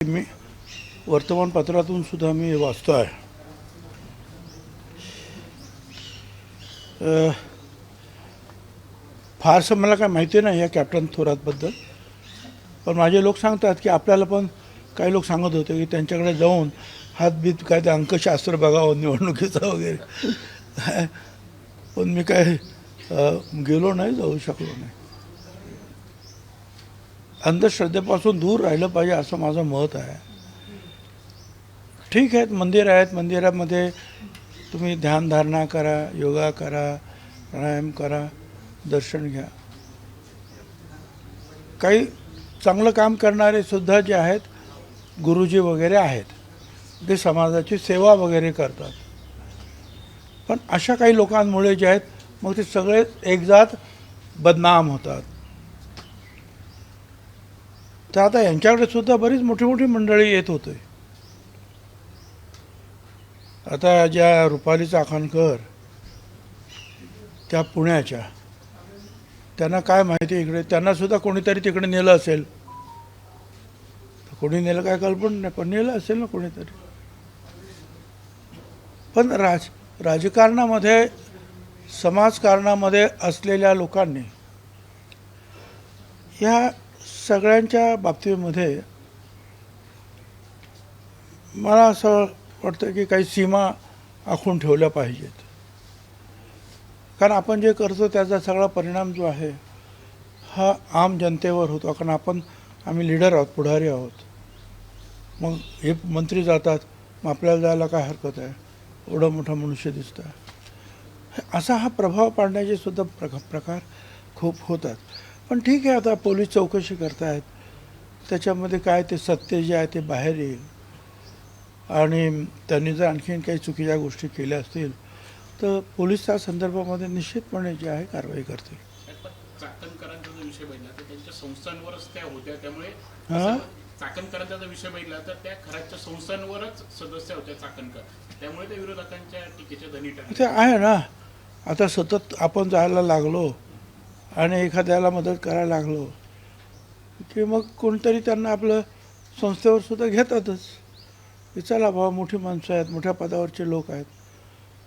मी वर्तमानपत्रातून सुद्धा मी वाचतो आहे. फारसं मला काय माहिती नाही या कॅप्टन थोरातबद्दल, पण माझे लोक सांगतात की आपल्याला पण काही लोक सांगत होते की त्यांच्याकडे जाऊन हातबीत काय ते अंकशास्त्र बघावं निवडणुकीचं वगैरे. पण मी काय गेलो नाही, जाऊ शकलो नाही. अंधश्रद्धेपासून दूर राहिलं पाहिजे असं माझं मत आहे. ठीक आहेत, मंदिर आहेत, मंदिरामध्ये तुम्ही ध्यानधारणा करा, योगा करा, प्राणायाम करा, दर्शन घ्या. काही चांगलं काम करणारे सुद्धा जे आहेत गुरुजी वगैरे आहेत, ते समाजाची सेवा वगैरे करतात. पण अशा काही लोकांमुळे जे आहेत मग ते सगळे एकजात बदनाम होतात. तर आता यांच्याकडे सुद्धा बरीच मोठी मोठी मंडळी येत होते. आता ज्या रुपाली चाकणकर त्या पुण्याच्या, त्यांना काय माहिती इकडे, त्यांना सुद्धा कोणीतरी तिकडे नेलं असेल. कोणी नेलं काय कल्पना नाही, पण नेलं असेल ना कोणीतरी. पण राजकारणामध्ये समाजकारणामध्ये असलेल्या लोकांनी ह्या सगळ्यांच्या बाबतीमध्ये मला असं वाटतं की काही सीमा आखून ठेवल्या पाहिजेत. कारण आपण जे करतो त्याचा सगळा परिणाम जो आहे हा आम जनतेवर होतो. कारण आम्ही लीडर आहोत, पुढारी आहोत. मग हे मंत्री जातात, मग आपल्याला जायला काय हरकत आहे, एवढा मोठा मनुष्य दिसतं. असा हा प्रभाव पाडण्याचे सुद्धा प्रकार खूप होतात. पण ठीक आहे, आता पोलीस चौकशी करतायत, त्याच्यामध्ये काय ते सत्य जे आहे ते बाहेर येईल. आणि त्यांनी जर आणखीन काही चुकीच्या गोष्टी केल्या असतील तर पोलीस त्या संदर्भामध्ये निश्चितपणे जे आहे कारवाई करतील. चाकणकरांचा जो विषय बघितला तर त्यांच्या संस्थांवरच त्या होत्या, त्यामुळे चाकणकरांचा जो विषय बघितला तर त्या खराच्या संस्थांवरच सदस्य होत्या चाकणकर, त्यामुळे त्या विरोधकांच्या टीकेच्या धनी ठरले. ते आहे ना. आता सतत आपण जायला लागलो आणि एखाद्याला मदत करायला लागलो की मग कोणतरी त्यांना आपलं संस्थेवर सुद्धा घेतातच की चला बाबा, मोठी माणसं आहेत, मोठ्या पदावरचे लोक आहेत,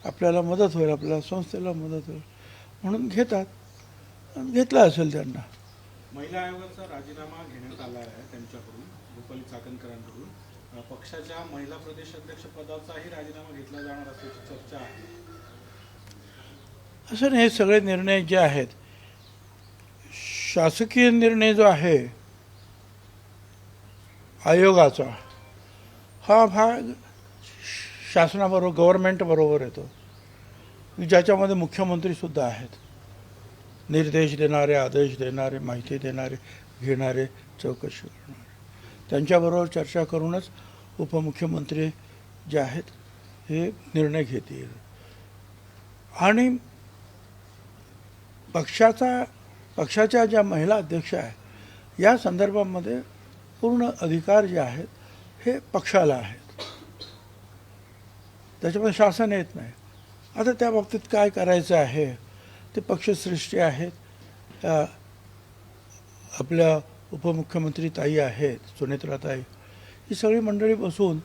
आपल्याला मदत होईल, आपल्या संस्थेला मदत होईल म्हणून घेतात. घेतला असेल त्यांना. महिला आयोगाचा राजीनामा घेण्यात आला आहे त्यांच्याकडून, रुपाली चाकणकरांकडून. पक्षाच्या महिला प्रदेश अध्यक्ष पदाचाही राजीनामा घेतला जाणार असल्याची चर्चा आहे. असं नाही, हे सगळे निर्णय जे आहेत, शासकीय निर्णय जो आहे आयोगाचा, हा भाग शासनाबरोबर, गव्हर्नमेंट बरोबर येतो, ज्याच्यामध्ये मुख्यमंत्री सुद्धा आहेत. निर्देश देणारे, आदेश देणारे, माहिती देणारे, घेणारे, चौकशी करणारे, त्यांच्याबरोबर चर्चा करूनच उपमुख्यमंत्री जे आहेत हे निर्णय घेतील. आणि पक्षाच्या ज्या महिला अध्यक्ष आहेत या संदर्भामध्ये पूर्ण अधिकार जे आहेत हे पक्षाला आहेत, त्याच्यामध्ये शासन येत नाही. आता त्या बाबतीत काय करायचं आहे ते पक्षश्रेष्ठी आहेत, आपल्या उपमुख्यमंत्री ताई आहेत, सुनेत्राताई, ही सगळी मंडळी बसून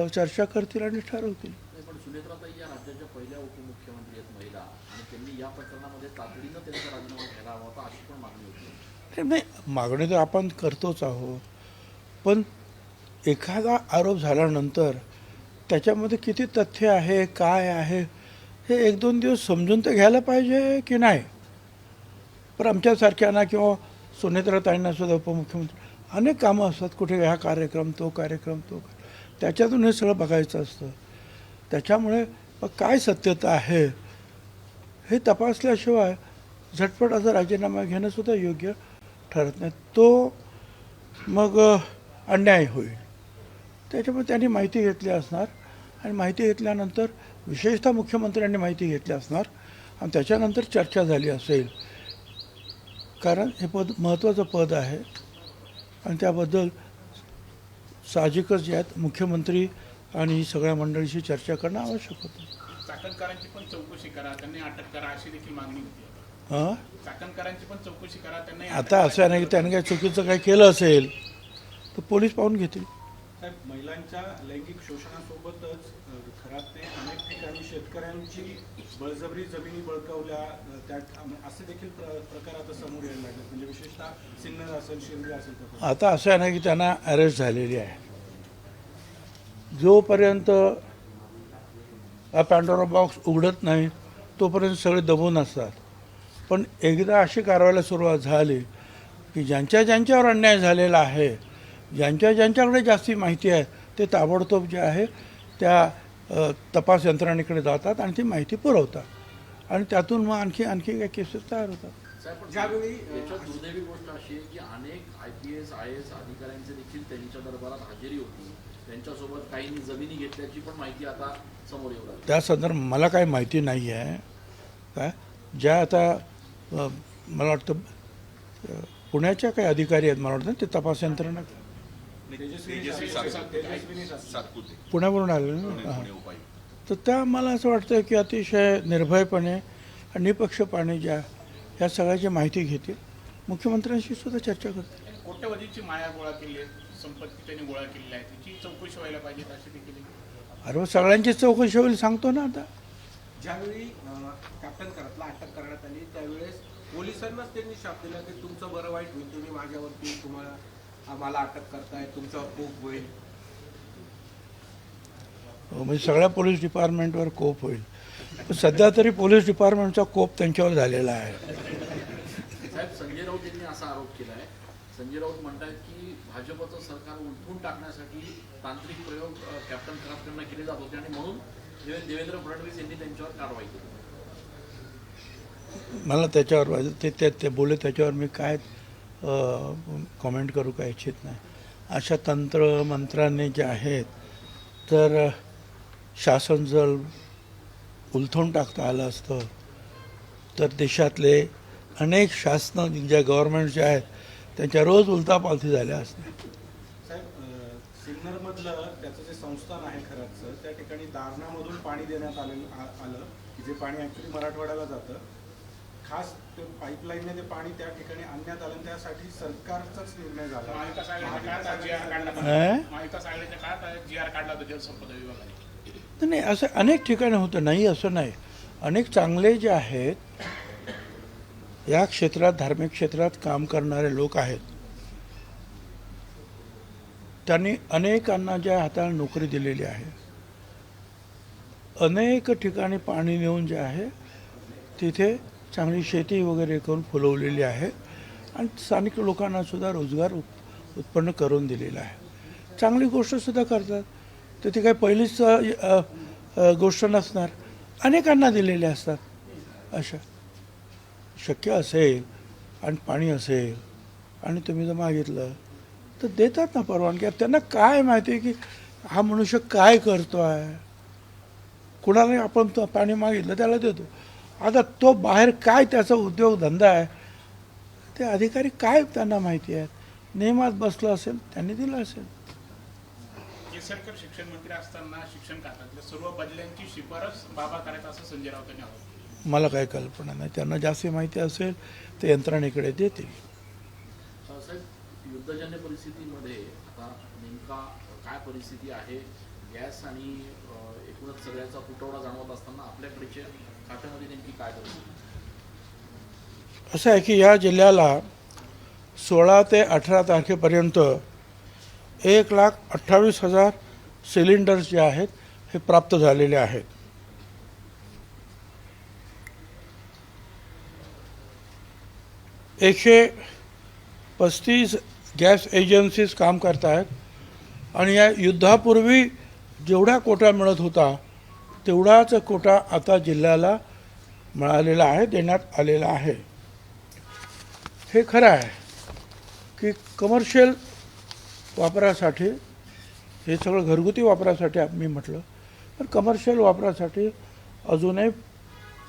चर्चा करतील आणि ठरवतील. पण सुनेत्राताई या राज्याच्या पहिल्या उपमुख्यमंत्री आहेत महिला, आणि त्यांनी या प्रकरणामध्ये तातडीनं त्यांचा राजीनामा घ्यायला हवा होता अशी पण मागणी होती. नाही, मागणी तर आपण करतोच आहोत, पण एखादा आरोप झाल्यानंतर त्याच्यामध्ये किती तथ्य आहे, काय आहे, हे 1-2 दिवस समजून तर घ्यायला पाहिजे की नाही. पण आमच्यासारख्यांना किंवा सुनेत्राताईंना सुद्धा उपमुख्यमंत्री अनेक कामं असतात, कुठे हा कार्यक्रम, तो कार्यक्रम, त्याच्यातून हे सगळं बघायचं असतं. त्याच्यामुळे मग काय सत्यता आहे हे तपासल्याशिवाय झटपट असा राजीनामा घेणंसुद्धा योग्य ठरत नाही. तो मग अन्याय होईल. त्याच्यामुळे त्यांनी माहिती घेतली असणार, आणि माहिती घेतल्यानंतर विशेषतः मुख्यमंत्र्यांनी माहिती घेतली असणार, आणि त्याच्यानंतर चर्चा झाली असेल. कारण हे पद महत्त्वाचं पद आहे आणि त्याबद्दल साहजिकच जे आहेत मुख्यमंत्री आणि सगळ्या मंडळीशी चर्चा करणं आवश्यक होतं. चाकणकरांची पण चौकशी करा, त्यांनी अटक करा अशी देखील मागणी होती. चाकणकरांची पण चौकशी करा, त्यांना आता असं नाही की त्याने काही चुकीचं काही केलं असेल तर पोलीस पाहून घेतील. साहेब, महिलांच्या लैंगिक शोषणासोबतच खरातने अनेक ठिकाणी शेतकऱ्यांची बळजबरी जमिनी बळकावल्या, असे देखील प्रकार आता समोर यायला लागले. म्हणजे विशेषतः सिन्नर असेल, शिर्डी असेल तर. आता असं आहे ना की त्यांना अरेस्ट झालेली आहे. जोपर्यंत हा पॅन्डोरा बॉक्स उघडत नाही तोपर्यंत सगळे दबून असतात. पण एकदा अशी कारवाईला सुरुवात झाली की ज्यांच्यावर अन्याय झालेला आहे, ज्यांच्याकडे जास्ती माहिती आहे, ते ताबडतोब जे आहे त्या तपास यंत्रणेकडे जातात आणि ती माहिती पुरवतात आणि त्यातून मग आणखी काही केसेस तयार होतात. साहेब, पण याच्यात दुर्दैवी गोष्ट अशी आहे की अनेक IPS IAS अधिकाऱ्यांची देखील त्यांच्या दरबारात हजेरी होती. त्यांच्यासोबत काहींनी जमिनी घेतल्याची पण माहिती आता समोर येऊ लागली. त्या संदर्भात मला काही माहिती नाही आहे. काय ज्या आता मला वाटतं पुण्याच्या काही अधिकारी आहेत, मला वाटतं ते तपास यंत्रणा पुण्यावरून आले ना. हां. तर त्या मला असं वाटतं की अतिशय निर्भयपणे आणि निपक्षपणे ह्या सगळ्याची माहिती घेतील. मुख्यमंत्र्यांशी सुद्धा चर्चा करतील. कोट्यवधीची माया गोळा केली आहे, संपत्ती त्यांनी गोळा केलेली आहे, त्याची चौकशी व्हायला पाहिजे अशी देखील. अरे सगळ्यांची चौकशी होईल सांगतो ना. आता ज्यावेळी कॅप्टन करतला अटक करण्यात आली त्यावेळेस पोलिसांनाच त्यांनी शाप दिला की तुमचं बरं वाईट होईल, तुम्ही माझ्यावरती आम्हाला अटक करताय, तुमच्यावर कोप होईल. म्हणजे सगळ्या पोलीस डिपार्टमेंटवर कोप होईल. पण सध्या तरी पोलीस डिपार्टमेंटचा कोप त्यांच्यावर झालेला आहे. साहेब, संजय राऊत यांनी असा आरोप केला आहे. संजय राऊत म्हणतात की भाजपचं सरकार उलथून टाकण्यासाठी तांत्रिक प्रयोग कॅप्टन करातकडनं केले जात होते आणि म्हणून देवेंद्र फडणवीस यांनी त्यांच्यावर कारवाई केली. मला त्याच्यावर ते बोलले त्याच्यावर मी काय कॉमेंट करू काय इच्छित नाही. अशा तंत्रमंत्राने जे आहेत तर शासन जर उलथून टाकता आलं असतं तर देशातले अनेक शासनं ज्या गव्हर्नमेंट जे आहेत त्यांच्या रोज उलथापालथी झाल्या असत्या. साहेब, सिन्नरमधलं त्याचं जे संस्थान आहे खरातचं, त्या ठिकाणी दारणामधून पाणी देण्यात आलं की जे पाणी ॲक्च्युली मराठवाड्याला जातं. खास ते पाईपलाईनने ते पाणी त्या ठिकाणी आणण्यात आलं, त्यासाठी सरकारचाच निर्णय झाला. महाविकास आघाडीच्या काळात GR काढला होता जलसंपदा विभागाने. नाही, असं अनेक ठिकाणी होतं, नाही असं नाही. अनेक चांगले जे आहेत या क्षेत्रात, धार्मिक क्षेत्रात काम करणारे लोक आहेत, त्यांनी अनेकांना ज्या हाताला नोकरी दिलेली आहे, अनेक ठिकाणी पाणी नेऊन जे आहे तिथे चांगली शेती वगैरे करून फुलवलेली आहे आणि स्थानिक लोकांना सुद्धा रोजगार उत्पन्न करून दिलेला आहे. चांगली गोष्टसुद्धा करतात. तर ती काही पहिलीच गोष्ट नसणार, अनेकांना दिलेले असतात. अशा शक्य असेल आणि पाणी असेल आणि तुम्ही जर मागितलं तर देतात ना परवानगी. त्यांना काय माहिती आहे की हा मनुष्य काय करतो आहे. कुणाला आपण तो पाणी मागितलं त्याला देतो. आता तो बाहेर काय त्याचा उद्योगधंदा आहे ते अधिकारी काय त्यांना माहिती आहे. नियमात बसलं असेल त्यांनी दिलं असेल. केसरकर शिक्षण मंत्री असताना शिक्षण खात्यातल्या सर्व बदल्यांची शिफारस बाबा करायचं असं संजय राऊत यांनी आरोप केला. मला काही कल्पना नाही. त्यांना जास्त माहिती असेल ते यंत्रणेकडे देतील. साहेब, युद्धजन्य परिस्थितीमध्ये आता नेमका काय परिस्थिती आहे? गॅस आणि एकूणच सगळ्याचा तुटवडा जाणवत असताना आपल्याकडच्या खात्यामध्ये नेमकी काय परिस्थिती? असं आहे की या जिल्ह्याला 16 ते 18 तारखेपर्यंत 1,28,000 सिलेंडर्स जे आहेत हे प्राप्त झालेले आहेत. एकशे 35 गॅस एजन्सीज काम करत आहेत आणि या युद्धापूर्वी जेवढा कोटा मिळत होता तेवढाच कोटा आता जिल्ह्याला मिळालेला आहे, देण्यात आलेला आहे. हे खरं आहे की कमर्शियल वापरासाठी, हे सगळं घरगुती वापरासाठी मी म्हटलं, पण कमर्शियल वापरासाठी अजूनही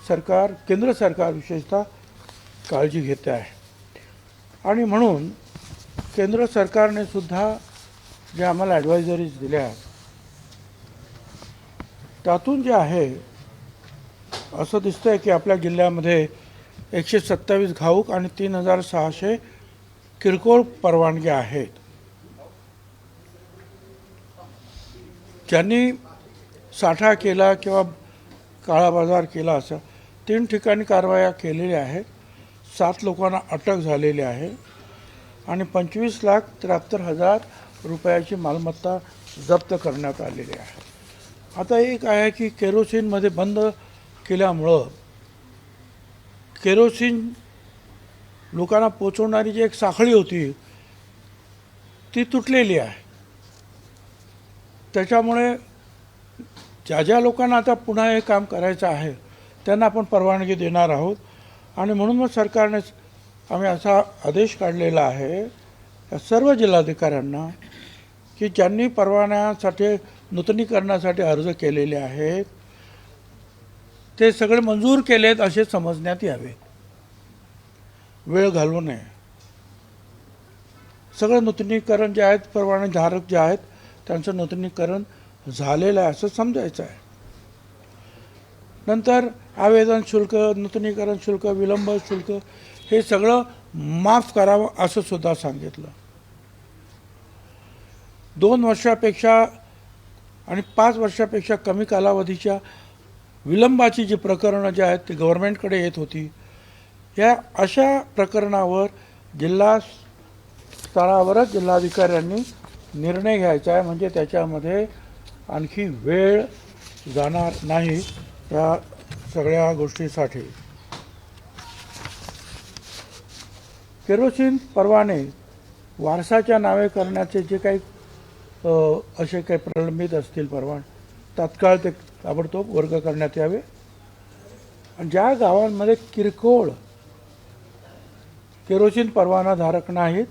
सरकार, केंद्र सरकार विशेषतः काळजी घेते आहे. आणि म्हणून केंद्र सरकारने सुद्धा जे आम्हाला ॲडवायझरीज दिल्या त्यातून जे आहे असं दिसतंय की आपल्या जिल्ह्यामध्ये 127 घाऊक आणि 3,600 किरकोळ परवानग्या आहेत. ज्यांनी साठा केला किंवा काळा बाजार केला असा 3 ठिकाणी कारवाया केलेल्या आहेत. 7 लोकांना अटक झालेली आहे आणि 25,73,000 रुपयाची मालमत्ता जप्त करण्यात आलेली आहे. आता एक आहे की केरोसिनमध्ये बंद केल्यामुळं केरोसिन लोकांना पोचवणारी जी एक साखळी होती ती तुटलेली आहे. त्याच्यामुळे ज्या ज्या लोकांना आता पुन्हा हे काम करायचं आहे त्यांना आपण परवानगी देणार आहोत. आणि म्हणून मग सरकारने आम्ही असा आदेश काढलेला आहे या सर्व जिल्हाधिकाऱ्यांना की ज्यांनी परवान्यासाठी नूतनीकरणासाठी अर्ज केलेले आहेत ते सगळे मंजूर केलेत असे समजण्यात यावे. वेळ घालवू नये. सगळं नूतनीकरण जे आहेत परवानाधारक जे आहेत त्यांचं नूतनीकरण झालेलं आहे असं समजायचं आहे. नंतर आवेदन शुल्क, नूतनीकरण शुल्क, विलंब शुल्क हे सगळं माफ करावं असं सुद्धा सांगितलं. 2 वर्षापेक्षा आणि 5 वर्षापेक्षा कमी कालावधीच्या विलंबाची जी प्रकरणं जी आहेत ती गव्हर्नमेंटकडे येत होती. या अशा प्रकरणावर जिल्हा स्तरावरच जिल्हाधिकाऱ्यांनी निर्णय घ्यायचा आहे. म्हणजे त्याच्यामध्ये आणखी वेळ जाणार नाही या सगळ्या गोष्टीसाठी. केरोसिन परवाने वारसाच्या नावे करण्याचे जे काही असे काही प्रलंबित असतील परवाने तात्काळ ते ताबडतोब वर्ग करण्यात यावे. आणि ज्या गावांमध्ये किरकोळ केरोसिन परवानाधारक नाहीत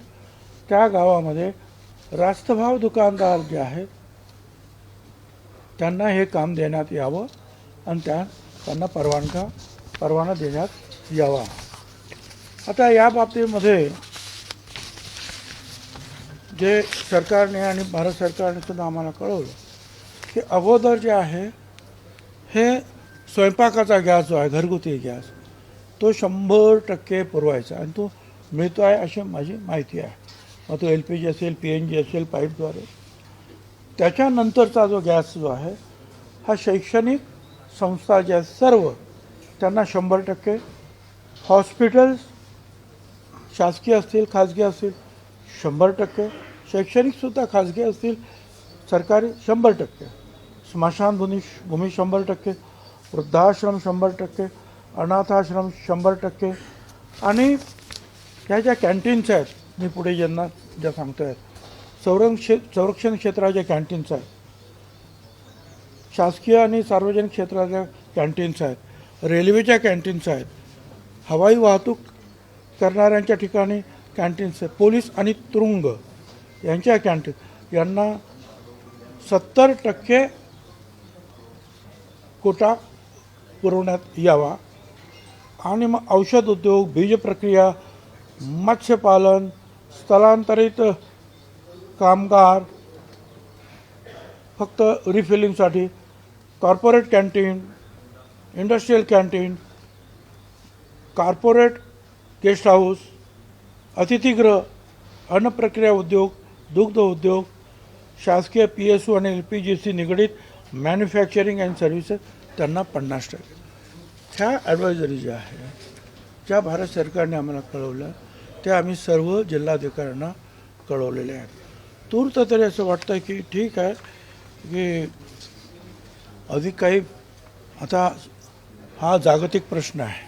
त्या गावामध्ये रास्तभाव दुकानदार जे आहेत त्यांना हे काम देण्यात यावं आणि त्यांना परवाना देण्यात यावा. आता या बाबतीमध्ये जे सरकारने आणि भारत सरकारने सुद्धा आम्हाला कळवलं की अगोदर जे आहे हे स्वयंपाकाचा गॅस जो आहे घरगुती गॅस तो 100% पुरवायचा आणि तो मिळतो आहे अशी माझी माहिती आहे. मग तो LPG असेल, PNG असेल पाईपद्वारे. त्याच्यानंतरचा जो गॅस जो आहे हा शैक्षणिक संस्था ज्या सर्व त्यांना 100%, हॉस्पिटल्स शासकीय असतील खाजगी असतील 100%, शैक्षणिकसुद्धा खाजगी असतील सरकारी 100%, स्मशानभूमी 100%, वृद्धाश्रम 100%, अनाथाश्रम 100%. आणि ह्या ज्या कॅन्टीन्स आहेत मी पुढे ज्यांना ज्या सांगतो आहेत संरक्षण क्षेत्राच्या कॅन्टीन्स आहेत, शासकीय आणि सार्वजनिक क्षेत्राच्या कॅन्टीन्स आहेत, रेल्वेच्या कॅन्टीन्स आहेत, हवाई वाहतूक करणाऱ्यांच्या ठिकाणी कॅन्टीन्स आहेत, पोलीस आणि तुरुंग यांच्या कॅन्टीन यांना 70% कोटा पुरवण्यात यावा. आणि मग औषध उद्योग, बीज प्रक्रिया, मत्स्यपालन, स्थलांतरित कामगार फक्त रिफिलिंगसाठी, corporate canteen, industrial canteen, corporate guest house, अतिथीगृह, अन्नप्रक्रिया उद्योग, दुग्ध उद्योग, शासकीय PSU आणि LPGC निगडीत मॅन्युफॅक्चरिंग अँड सर्व्हिसेस त्यांना 50%. ह्या ॲडवायझरी ज्या आहे ज्या भारत सरकारने आम्हाला कळवल्या त्या आम्ही सर्व जिल्हाधिकाऱ्यांना कळवलेले आहेत. तूर्त तरी असं वाटतं की ठीक आहे की अधिक काही आता हा जागतिक प्रश्न आहे.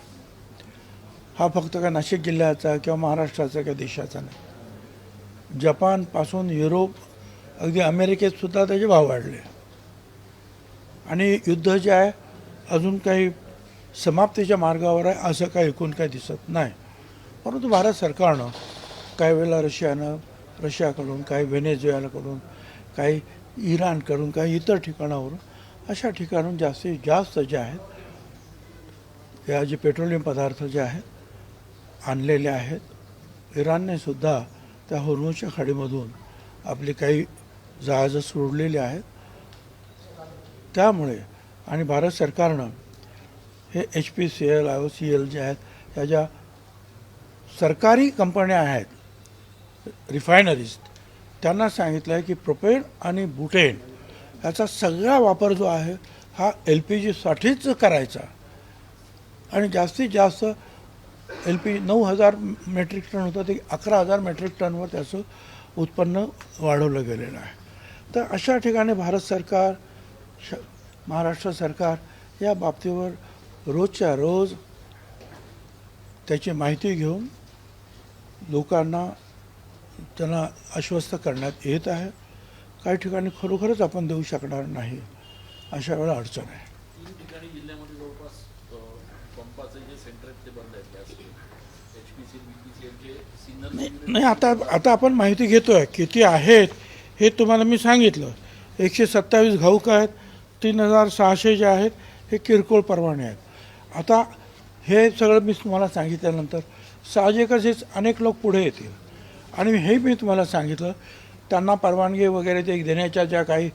हा फक्त काय नाशिक जिल्ह्याचा किंवा महाराष्ट्राचा किंवा देशाचा नाही. जपानपासून युरोप अगदी अमेरिकेतसुद्धा त्याचे भाव वाढले आणि युद्ध जे आहे अजून काही समाप्तीच्या मार्गावर आहे असं काही एकूण काही दिसत नाही. परंतु भारत सरकारनं काही वेळेला रशियाकडून, काही व्हेनेझुएलाकडून, काही इराणकडून, काही इतर ठिकाणावरून अशा ठिकाणून जास्तीत जास्त जे आहेत या जे पेट्रोलियम पदार्थ जे आहेत आणलेले आहेत. इराणने सुद्धा त्या होर्मुझच्या खाडीमधून आपली काही जहाजं सोडलेली आहेत. त्यामुळे आणि भारत सरकारनं हे HPCL, IOCL जे आहेत या ज्या सरकारी कंपन्या आहेत रिफायनरीज त्यांना सांगितलं आहे की प्रोपेन आणि बुटेन ह्याचा सगळा वापर जो आहे हा LPGसाठीच करायचा आणि जास्तीत जास्त LPG 9,000 मेट्रिक टन होतं ते 11,000 मेट्रिक टनवर त्याचं उत्पन्न वाढवलं गेलेलं आहे. तर अशा ठिकाणी भारत सरकार महाराष्ट्र सरकार या बाबतीवर रोजच्या रोज त्याची माहिती घेऊन लोकांना त्यांना आश्वस्त करण्यात येत आहे. काही ठिकाणी खरोखरच आपण देऊ शकणार नाही, अशा वेळेला अडचण आहे. 3 ठिकाणी जिल्ह्यामध्ये जवळपास पंपाचे जे सेंटर आहेत ते बंद आहेत. गॅस HPCL, BPCL जे सिन्नर नाही आता आपण माहिती घेतोय किती आहेत हे तुम्हाला मी सांगितलं. 127 घाऊक आहेत, 3,600 जे आहेत हे किरकोळ परवाने आहेत. आता हे सगळं मी तुम्हाला सांगितल्यानंतर साहजिकच हेच अनेक लोक पुढे येतील आणि हे मी तुम्हाला सांगितलं त्यांना परवानगी वगैरे ते देण्याच्या ज्या काही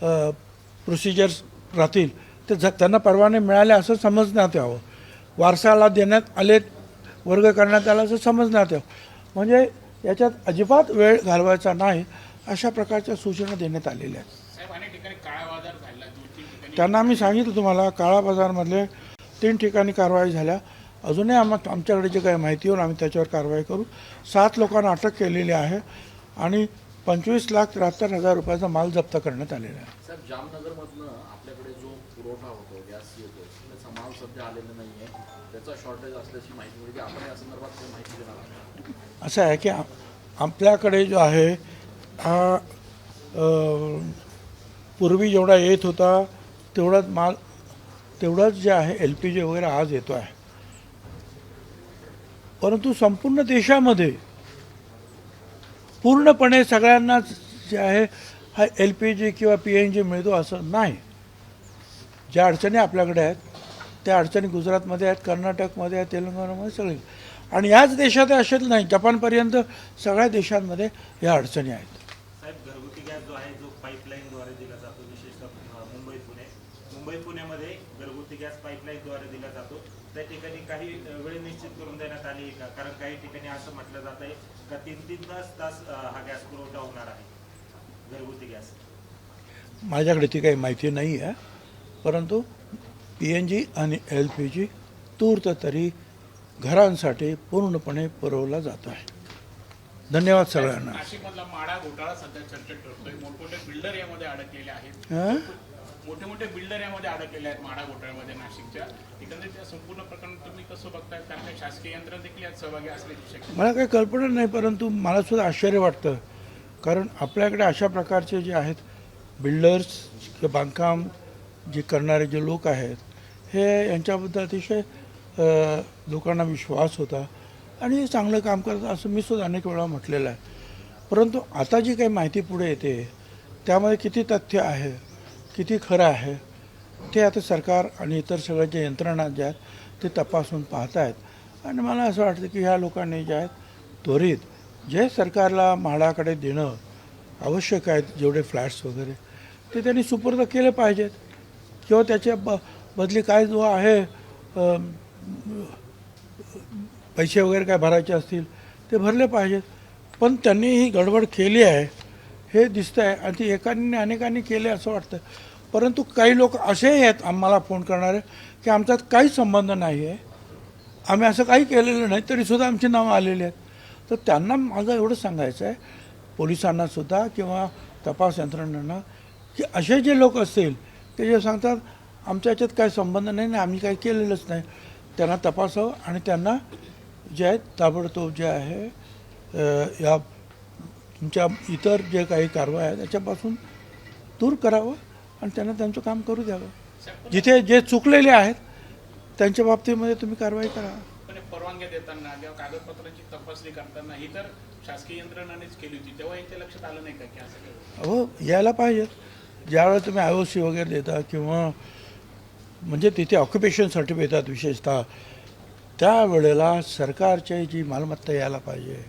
प्रोसिजर्स राहतील ते त्यांना परवाने मिळाले असं समजण्यात यावं. वारसाला देण्यात आले, वर्ग करण्यात आला असं समजण्यात यावं. म्हणजे याच्यात अजिबात वेळ घालवायचा नाही अशा प्रकारच्या सूचना देण्यात आलेल्या आहेत. साहेब अनेक ठिकाणी काळा बाजार झाला, 2-3 ठिकाणी त्यांना मी सांगितलं तुम्हाला काळा बाजारमधले 3 ठिकाणी कारवाई झाल्या. अजूनही आमच्याकडे जे काही माहिती होईल आम्ही त्याच्यावर कारवाई करू. 7 लोकांना अटक केलेली आहे आणि 25,73,000 रुपयाचा माल जप्त करण्यात आलेला आहे. साहेब, जामनगरमधनं आपल्याकडे जो पुरवठा होतो, गॅस येतो, त्याचा माल सध्या आलेला नाही आहे. त्याचा शॉर्टेज असल्याची माहिती मिळते. आपण या संदर्भात काही माहिती देणार आहात? असं आहे की आपल्याकडे जो आहे हा पूर्वी जेवढा येत होता तेवढाच माल तेवढाच जे आहे LPG वगैरे आज येतो आहे. परंतु संपूर्ण देशामध्ये पूर्णपणे सगळ्यांनाच जे आहे हा LPG किंवा PNG मिळतो असं नाही. ज्या अडचणी आपल्याकडे आहेत त्या अडचणी गुजरातमध्ये आहेत, कर्नाटकमध्ये आहेत, तेलंगणामध्ये सगळे. आणि याच देशात असेच नाही, जपानपर्यंत सगळ्या देशांमध्ये या अडचणी आहेत. साहेब, घरगुती गॅस जो आहे जो पाईपलाईनद्वारे दिला जातो, विशेषतः मुंबई पुण्यामध्ये घरगुती गॅस पाईपलाईनद्वारे दिला जातो. त्या ठिकाणी काही वेळ निश्चित करून देण्यात आली का? कारण काही ठिकाणी असं म्हटलं जात आहे का 3-3 तास हा गॅस पुरवठा होणार आहे घरगुती गॅस. माझ्याकडे ती काही माहिती नाही आहे, परंतु PNG आणि LPG तूर्त तरी घरांसाठी पूर्णपणे पुरवला जात आहे. धन्यवाद सगळ्यांना. नाशिकमधला माडा घोटाळा सध्या चर्चेत ठरतोय. मोठमोठे बिल्डर यामध्ये अडकलेले आहेत. हं? मोठे बिल्डर यामध्ये अडकलेले आहेत माडा घोटाळ्यामध्ये नाशिकच्या. एकंदरीत त्या संपूर्ण प्रकरण तुम्ही कसं बघताय? कारण काही शासकीय यंत्रणा देखील यात सहभागी असल्याची शक्यता. मला काही कल्पना नाही, परंतु मला सुद्धा आश्चर्य वाटतं. कारण आपल्याकडे अशा प्रकारचे जे आहेत बिल्डर्स किंवा बांधकाम जे करणारे जे लोक आहेत हे यांच्याबद्दल अतिशय लोकांना विश्वास होता आणि हे चांगलं काम करतात असं मी सुद्धा अनेक वेळा म्हटलेलं आहे. परंतु आता जी काही माहिती पुढे येते त्यामध्ये किती तथ्य आहे, किती खरं आहे ते आता सरकार आणि इतर सगळ्या ज्या यंत्रणा ज्या आहेत ते तपासून पाहत आहेत. आणि मला असं वाटतं की ह्या लोकांनी जे आहेत त्वरित जे सरकारला म्हाडाकडे देणं आवश्यक आहेत जेवढे फ्लॅट्स वगैरे ते त्यांनी सुपूर्द केले पाहिजेत किंवा त्याच्या बदली काय जो आहे पैसे वगैरे काय भरायचे असतील ते भरले पाहिजेत. पण त्यांनी ही गडबड केली आहे हे दिसतं आहे आणि ती एकाने अनेकांनी केले असं वाटतं. परंतु काही लोक असेही आहेत आम्हाला फोन करणारे की आमच्यात काहीच संबंध नाही आहे, आम्ही असं काही केलेलं नाही, तरीसुद्धा आमची नावं आलेली आहेत. तर त्यांना माझं एवढं सांगायचं आहे पोलिसांनासुद्धा किंवा तपास यंत्रणांना की असे जे लोक असतील ते जे सांगतात आमच्या याच्यात काही संबंध नाही, आम्ही काही केलेलंच नाही, त्यांना तपासावं आणि त्यांना जे आहेत ताबडतोब जे आहे या तुमच्या इतर जे काही कारवाई आहे त्याच्यापासून दूर करावं आणि त्यांना त्यांचं काम करू द्यावं. जिथे जे चुकलेले आहेत त्यांच्या बाबतीमध्ये तुम्ही कारवाई करा. पण परवानग्या देताना किंवा कागदपत्रांची तपासणी करताना ही तर शासकीय यंत्रणानेच केली होती, तेव्हा यांच्या लक्षात आलं नाही का की असं केलं? हो, यायला पाहिजे. ज्यावेळेला तुम्ही IOC वगैरे देता किंवा म्हणजे तिथे ऑक्युपेशन सर्टिफिकेट देतात विशेषतः त्यावेळेला सरकारची जी मालमत्ता यायला पाहिजे,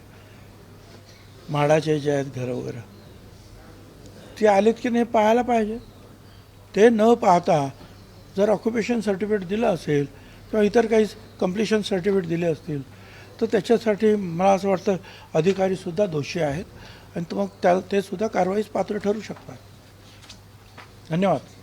म्हाडाचे जे आहेत घरं वगैरे ते आलेत की नाही पाहायला पाहिजे. ते न पाहता जर ऑक्युपेशन सर्टिफिकेट दिलं असेल किंवा इतर काही कम्प्लिशन सर्टिफिकेट दिले असतील तर त्याच्यासाठी मला असं वाटतं अधिकारीसुद्धा दोषी आहेत आणि मग ते सुद्धा कारवाईस पात्र ठरू शकतात. धन्यवाद.